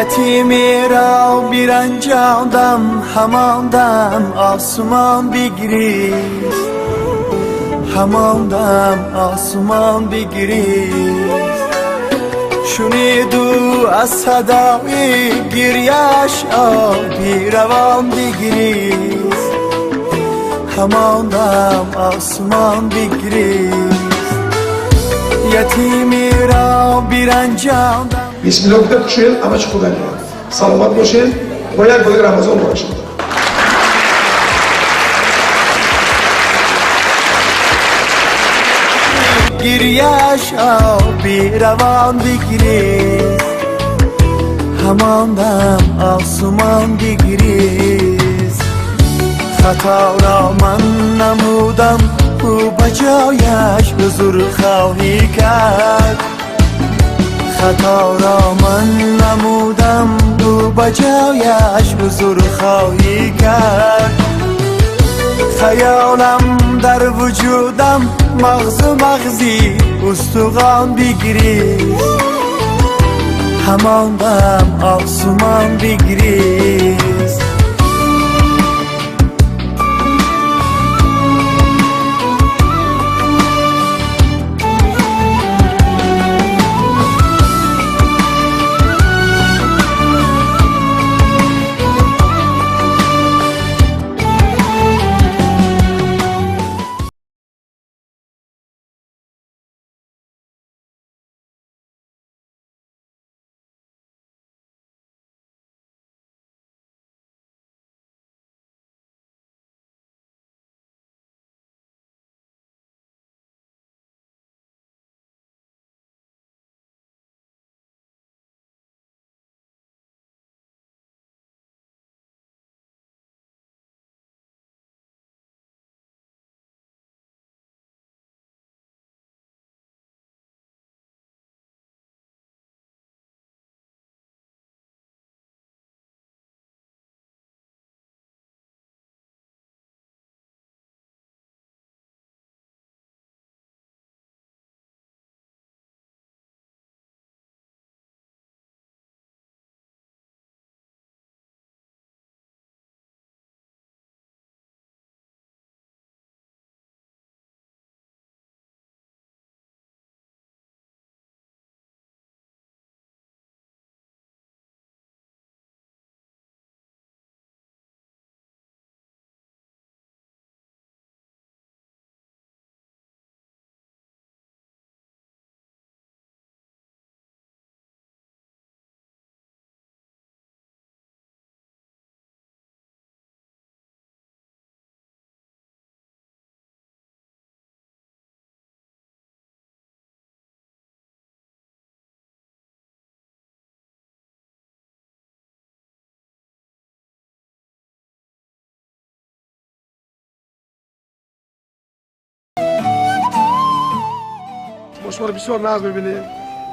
یتیمی را بیرنجاندم همان دم آسمان بگریز همان دم آسمان بگریز شنیدو از صدای گریش آبی روان بگریز همان دم آسمان بگریز یتیمی را بیرنجاندم. بسم الله بکشین همه چی خودا میاد. سلامت باشین با یک بار رمضان باشین. گریه‌اش آبی روان بگریز همان دم آسمان بگریز خطا را من نمودم او بجایش حضور خواهی کرد خطا را من نمودم او بجایش حضور خواهی کرد خیالم در وجودم مغزی استخوان بگریز همان دم آسمان بگریز ما شما رو بسیار ناز می‌بینیم.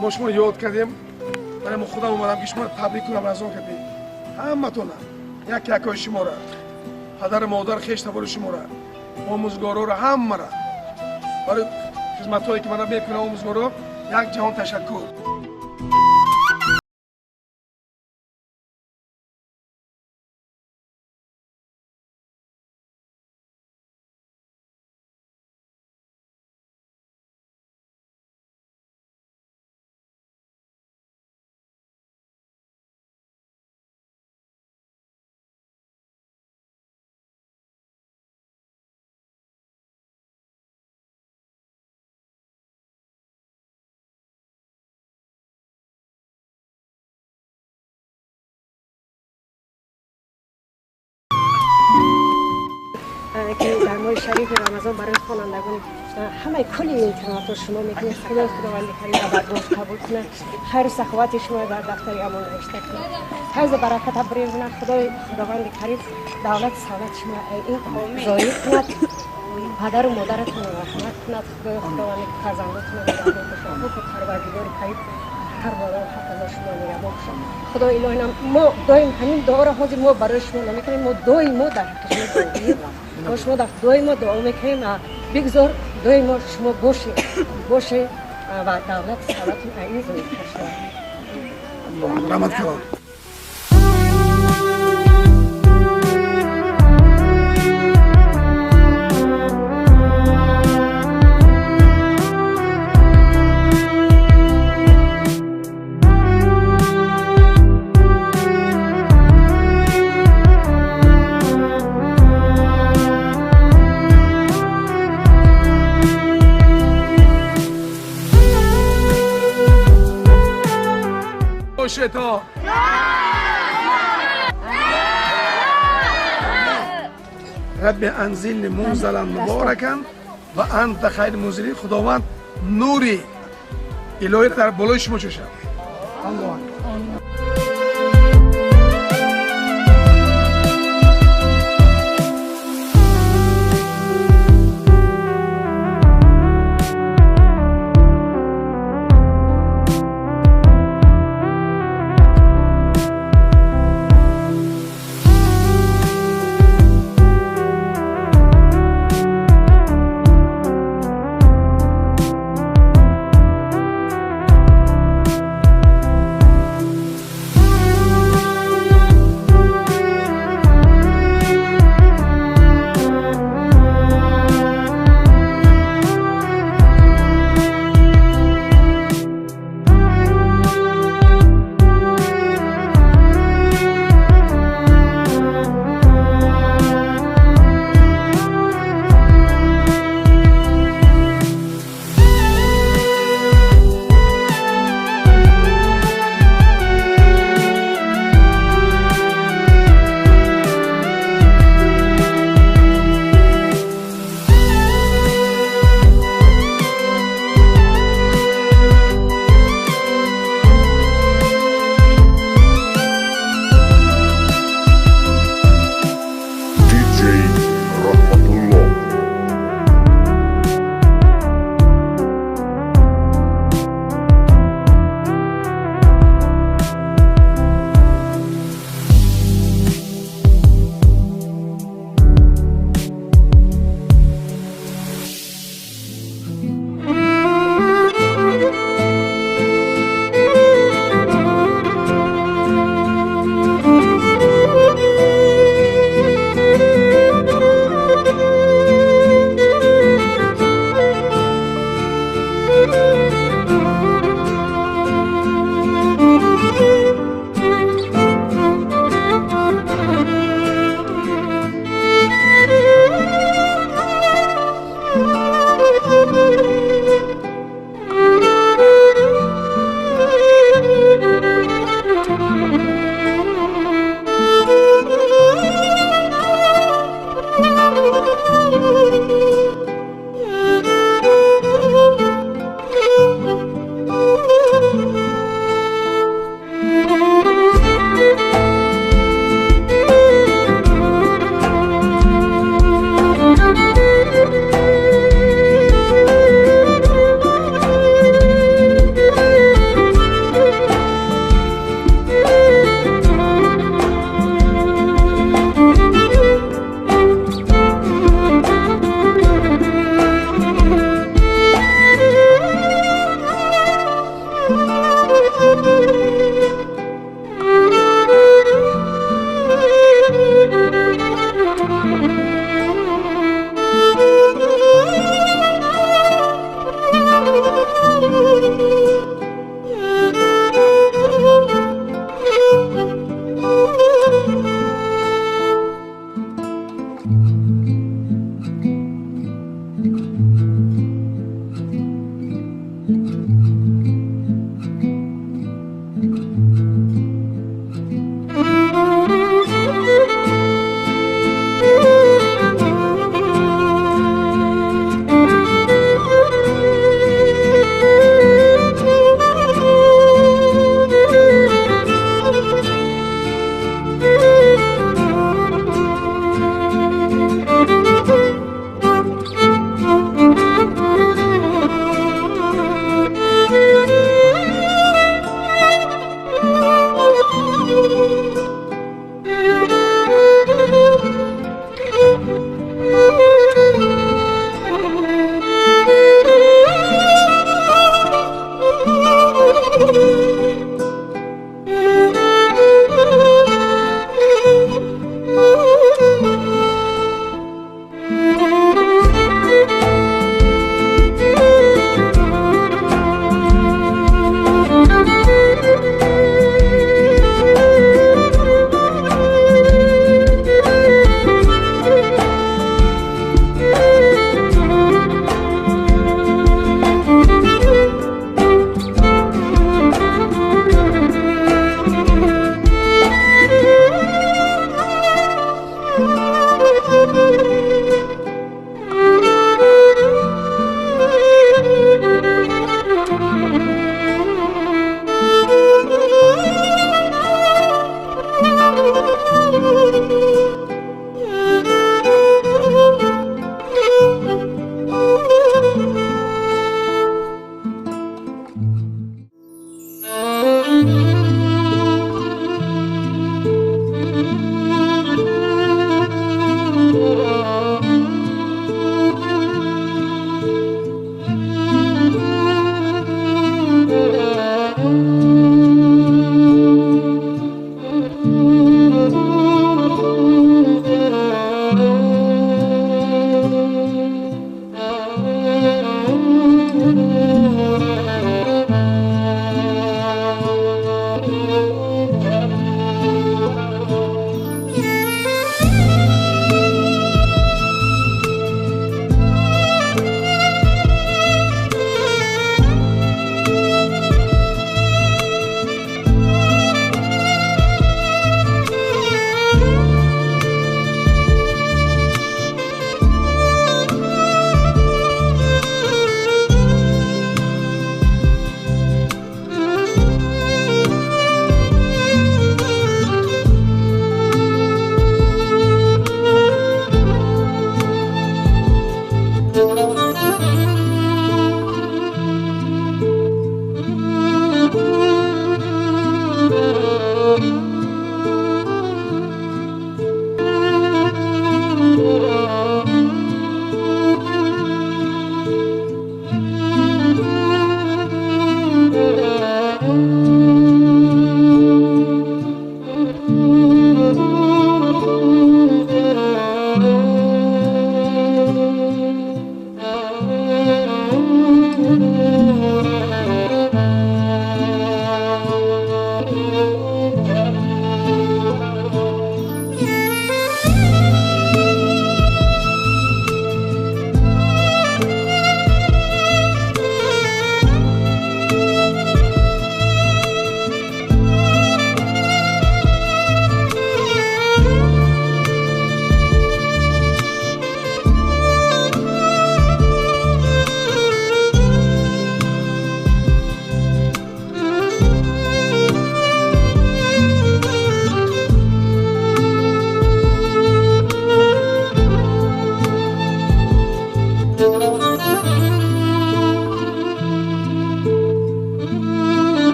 ما شما رو یاد کردیم. برای ما خودم اومدم که شما رو تبریک کنم رمضان کردیم. همتون یک شما را پدر مادر خیش تبار شما را آموزگارا را همه را برای خدمت‌هایی که من میکنم آموزگارا یک جهان تشکر. که در ماه شریف رمضان برای خوانندگان همه کل اینترنت شما میکنید. خداوند کریم و برگاش قبول کنه. خیر و سخاوت شما در دفتر امان نوشته کنه. فیض و برکت بریزونه. خداوند کریم دولت ثروت شما این زاید کند. پدر و مادرتون رحمت کند. خداوند فرزندتون را رحمت کنه. پروردگار کریم هر وارا حق از شما نگهدار کنه. خدا الهی ما دائم همین دعا را حاضر ما برای شما نمیکنیم. ما دائم ما در حق شما دعا میکنیم. ما شما در دعای ما دعا میکنیم. بگذار دعای ما شما باشه و دولت ثروتتون عزیز میشه. رحمت کنه. شیطان. رب انزل منزلا مبارکا و انت خیر منزلین. خداوند نوری الهی را در بالای شما چشم. الله اکبر.